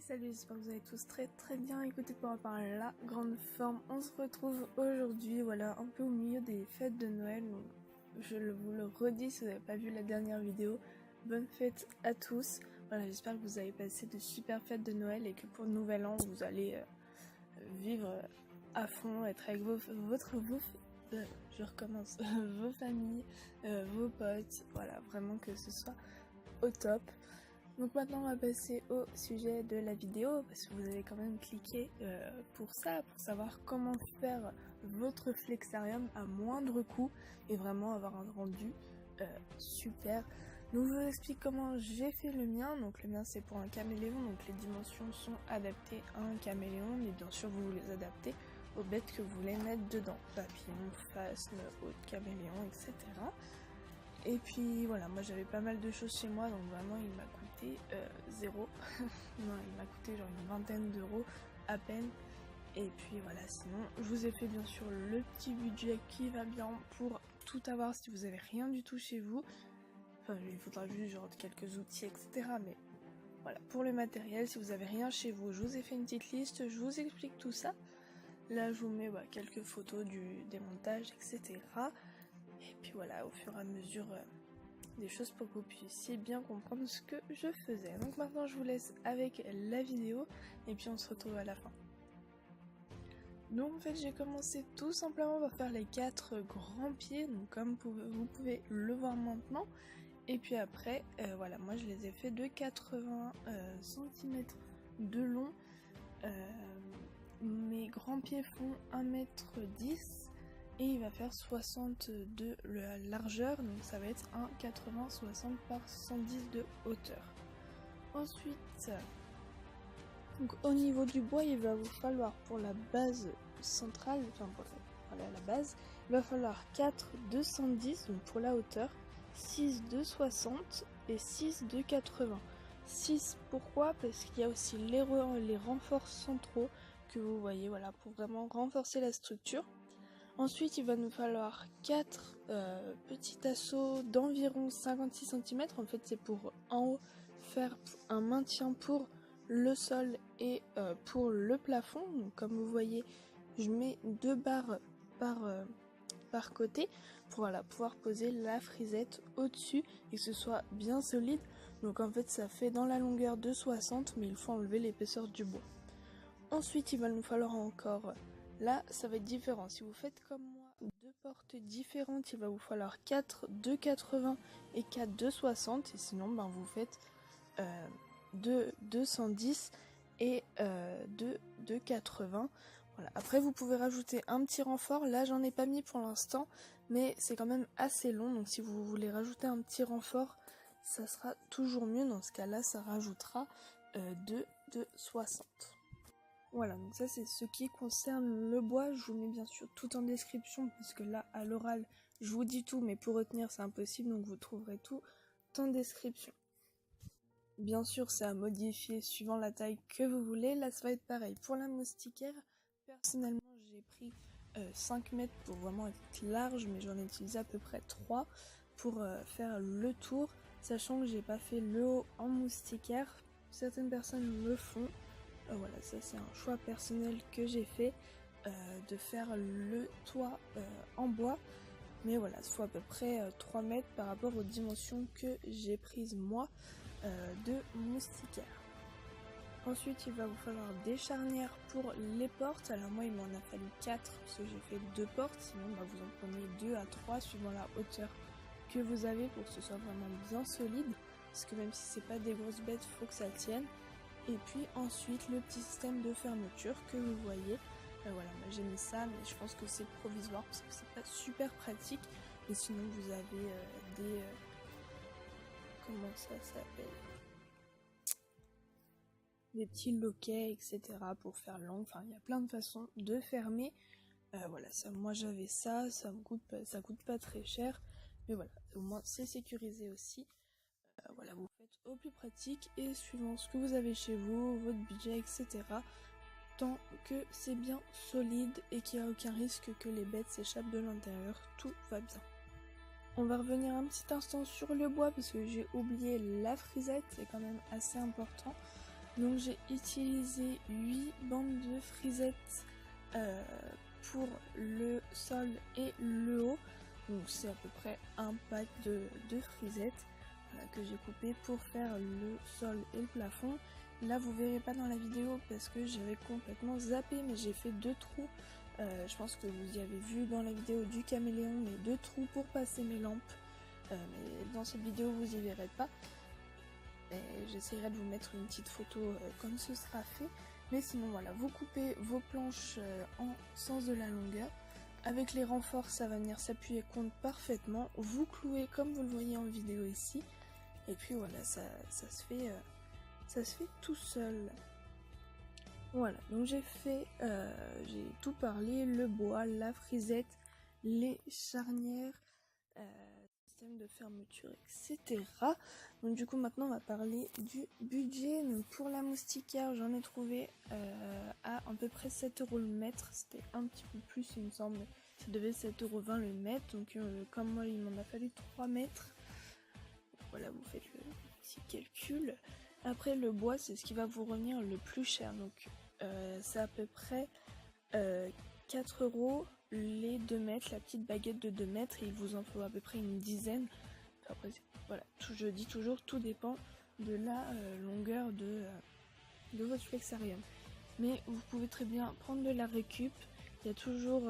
Hey salut, j'espère que vous allez tous très bien. Écoutez, pour par la grande forme, on se retrouve aujourd'hui, voilà, un peu au milieu des fêtes de Noël. Donc, vous le redis si vous n'avez pas vu la dernière vidéo, bonne fête à tous. Voilà, j'espère que vous avez passé de super fêtes de Noël et que pour le nouvel an, vous allez vivre à fond, être avec vos familles, vos potes, voilà, vraiment que ce soit au top. Donc maintenant on va passer au sujet de la vidéo parce que vous avez quand même cliqué pour ça, pour savoir comment faire votre flexarium à moindre coût et vraiment avoir un rendu super. Donc je vous explique comment j'ai fait le mien. Donc le mien c'est pour un caméléon, donc les dimensions sont adaptées à un caméléon, mais bien sûr vous les adaptez aux bêtes que vous voulez mettre dedans, papillon, phasme, autre caméléon, etc. Et puis voilà, moi j'avais pas mal de choses chez moi, donc vraiment il m'a coûté zéro. Non, il m'a coûté genre une vingtaine d'euros à peine. Et puis voilà, sinon je vous ai fait bien sûr le petit budget qui va bien pour tout avoir si vous avez rien du tout chez vous. Enfin, il faudra juste genre quelques outils, etc. Mais voilà, pour le matériel, si vous avez rien chez vous, je vous ai fait une petite liste, je vous explique tout ça. Là je vous mets quelques photos du démontage, etc. Et puis voilà, au fur et à mesure des choses pour que vous puissiez bien comprendre ce que je faisais. Donc maintenant je vous laisse avec la vidéo et puis on se retrouve à la fin. Donc en fait j'ai commencé tout simplement par faire les 4 grands pieds, donc comme vous pouvez le voir maintenant. Et puis après, voilà, moi je les ai fait de 80 cm de long. Mes grands pieds font 1m10. Et il va faire 60 de largeur, donc ça va être un 80-60 par 110 de hauteur. Ensuite, donc au niveau du bois, il va vous falloir pour la base centrale, enfin pour la base, il va falloir 4 de 110, donc pour la hauteur, 6 de 60 et 6 de 80. 6 pourquoi? Parce qu'il y a aussi les renforts centraux que vous voyez, voilà, pour vraiment renforcer la structure. Ensuite, il va nous falloir 4 petits assauts d'environ 56 cm. En fait, c'est pour en haut faire un maintien pour le sol et pour le plafond. Donc, comme vous voyez, je mets 2 barres par côté pour pouvoir poser la frisette au-dessus et que ce soit bien solide. Donc, en fait, ça fait dans la longueur de 60, mais il faut enlever l'épaisseur du bois. Ensuite, il va nous falloir encore... Là, ça va être différent. Si vous faites comme moi, 2 portes différentes, il va vous falloir 4 de 80 et 4 de 60. Et sinon, vous faites 2 de 110 et 2 de 80. Voilà. Après, vous pouvez rajouter un petit renfort. Là, j'en ai pas mis pour l'instant, mais c'est quand même assez long. Donc, si vous voulez rajouter un petit renfort, ça sera toujours mieux. Dans ce cas-là, ça rajoutera 2 de 60. Voilà, donc ça c'est ce qui concerne le bois. Je vous mets bien sûr tout en description parce que là à l'oral je vous dis tout mais pour retenir c'est impossible, donc vous trouverez tout en description. Bien sûr c'est à modifier suivant la taille que vous voulez. Là ça va être pareil pour la moustiquaire. Personnellement j'ai pris 5 mètres pour vraiment être large, mais j'en ai utilisé à peu près 3 pour faire le tour, sachant que j'ai pas fait le haut en moustiquaire. Certaines personnes le font. Voilà, ça c'est un choix personnel que j'ai fait de faire le toit en bois. Mais voilà, il faut à peu près 3 mètres par rapport aux dimensions que j'ai prises moi de moustiquaire. Ensuite, il va vous falloir des charnières pour les portes. Alors moi, il m'en a fallu 4 parce que j'ai fait 2 portes. Sinon, vous en prenez 2 à 3 suivant la hauteur que vous avez pour que ce soit vraiment bien solide. Parce que même si c'est pas des grosses bêtes, il faut que ça tienne. Et puis ensuite le petit système de fermeture que vous voyez. Voilà, moi j'ai mis ça, mais je pense que c'est provisoire parce que c'est pas super pratique. Et sinon vous avez des... comment ça s'appelle, des petits loquets, etc. pour faire l'angle. Enfin, il y a plein de façons de fermer. Voilà, ça, moi j'avais ça, ça coûte pas très cher. Mais voilà, au moins c'est sécurisé aussi. Voilà, vous faites au plus pratique et suivant ce que vous avez chez vous, votre budget, etc. Tant que c'est bien solide et qu'il n'y a aucun risque que les bêtes s'échappent de l'intérieur, tout va bien. On va revenir un petit instant sur le bois parce que j'ai oublié la frisette, c'est quand même assez important. Donc j'ai utilisé 8 bandes de frisettes pour le sol et le haut. Donc c'est à peu près un pack de frisettes que j'ai coupé pour faire le sol et le plafond. Là vous verrez pas dans la vidéo parce que j'avais complètement zappé, mais j'ai fait 2 trous. Je pense que vous y avez vu dans la vidéo du caméléon, mais 2 trous pour passer mes lampes. Mais dans cette vidéo vous y verrez pas. J'essaierai de vous mettre une petite photo comme ce sera fait. Mais sinon voilà, vous coupez vos planches en sens de la longueur. Avec les renforts, ça va venir s'appuyer contre parfaitement. Vous clouez comme vous le voyez en vidéo ici. Et puis voilà, ça se fait tout seul. Voilà, donc j'ai tout parlé, le bois, la frisette, les charnières, système de fermeture, etc. Donc du coup maintenant on va parler du budget. Donc pour la moustiquaire, j'en ai trouvé à peu près 7 € le mètre. C'était un petit peu plus il me semble. Ça devait 7,20 € le mètre. Donc comme moi il m'en a fallu 3 mètres. Voilà, vous faites le petit calcul. Après le bois c'est ce qui va vous revenir le plus cher. Donc c'est à peu près 4 € les 2 mètres, la petite baguette de 2 mètres, et il vous en faut à peu près une dizaine. Après, voilà, je dis toujours, tout dépend de la longueur de votre flexarium. Mais vous pouvez très bien prendre de la récup. Il y a toujours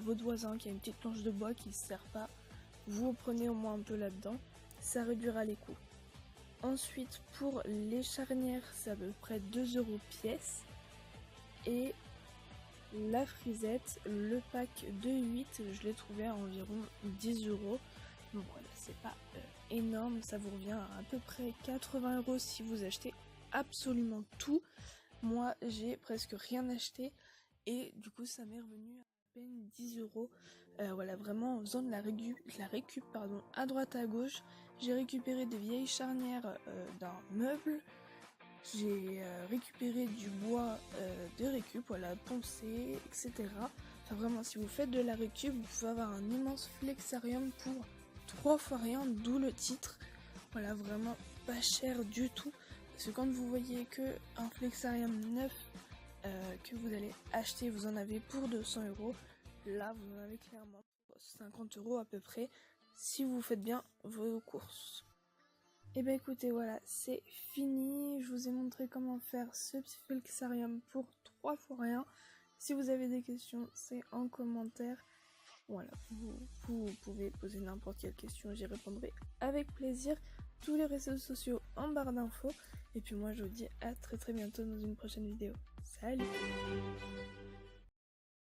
votre voisin qui a une petite planche de bois qui ne se sert pas. Vous prenez au moins un peu là-dedans, ça réduira les coûts. Ensuite, pour les charnières, c'est à peu près 2 € pièce. Et la frisette, le pack de 8, je l'ai trouvé à environ 10 €. Donc voilà, c'est pas énorme, ça vous revient à peu près 80 € si vous achetez absolument tout. Moi, j'ai presque rien acheté et du coup, ça m'est revenu à peine 10 €. Voilà, vraiment en faisant de la récup, à droite à gauche. J'ai récupéré des vieilles charnières d'un meuble. J'ai récupéré du bois de récup, voilà, poncé, etc. Enfin vraiment, si vous faites de la récup, vous pouvez avoir un immense flexarium pour 3 fois rien, d'où le titre. Voilà, vraiment pas cher du tout. Parce que quand vous voyez que un flexarium neuf que vous allez acheter, vous en avez pour 200 €. Là, vous en avez clairement pour 50 € à peu près, si vous faites bien vos courses. Et ben écoutez, voilà, c'est fini. Je vous ai montré comment faire ce petit flexarium pour 3 fois rien. Si vous avez des questions, c'est en commentaire. Voilà, vous pouvez poser n'importe quelle question, j'y répondrai avec plaisir. Tous les réseaux sociaux en barre d'infos. Et puis moi, je vous dis à très bientôt dans une prochaine vidéo. Salut!